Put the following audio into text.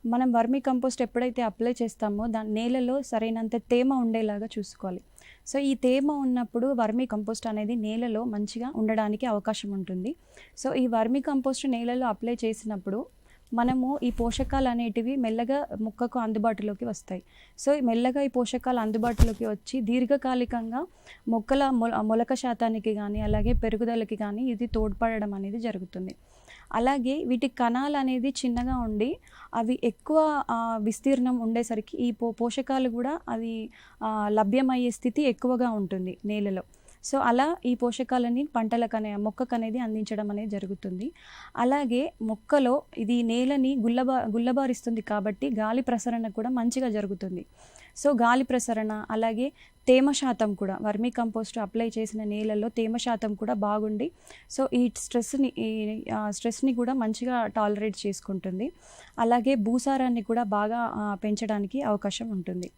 మనం vermi compost ఎప్పుడైతే apply చేస్తామో దాని నేలలో సరైనంత తేమ ఉండేలాగా చూసుకోవాలి. సో ఈ తేమ ఉన్నప్పుడు వర్మీ కంపోస్ట్ అనేది నేలలో మంచిగా ఉండడానికి అవకాశం ఉంటుంది. సో ఈ వర్మీ కంపోస్ట్ నేలలో అప్లై చేసినప్పుడు మనము ఈ పోషకాలు అనేటివి మెల్లగా మొక్కకు అందుబాటులోకి వస్తాయి. సో మెల్లగా ఈ పోషకాలు అందుబాటులోకి వచ్చి దీర్ఘకాలికంగా మొక్కల మొలక శాతానికి కానీ అలాగే పెరుగుదలకి కానీ ఇది తోడ్పడడం అనేది జరుగుతుంది. అలాగే వీటి కణాలు అనేది చిన్నగా ఉండి అవి ఎక్కువ విస్తీర్ణం ఉండేసరికి ఈ పోషకాలు కూడా అది లభ్యమయ్యే స్థితి ఎక్కువగా ఉంటుంది నేలలో. సో అలా ఈ పోషకాలని మొక్కకు అనేది అందించడం అనేది జరుగుతుంది. అలాగే మొక్కలో ఇది నేలని గుల్లబారిస్తుంది కాబట్టి గాలి ప్రసరణ కూడా మంచిగా జరుగుతుంది. సో గాలి ప్రసరణ అలాగే తేమ శాతం కూడా వర్మీ కంపోస్ట్ అప్లై చేసిన నేలల్లో తేమ శాతం కూడా బాగుండి సో ఈ స్ట్రెస్ని కూడా మంచిగా టాలరేట్ చేసుకుంటుంది. అలాగే భూసారాన్ని కూడా బాగా పెంచడానికి అవకాశం ఉంటుంది.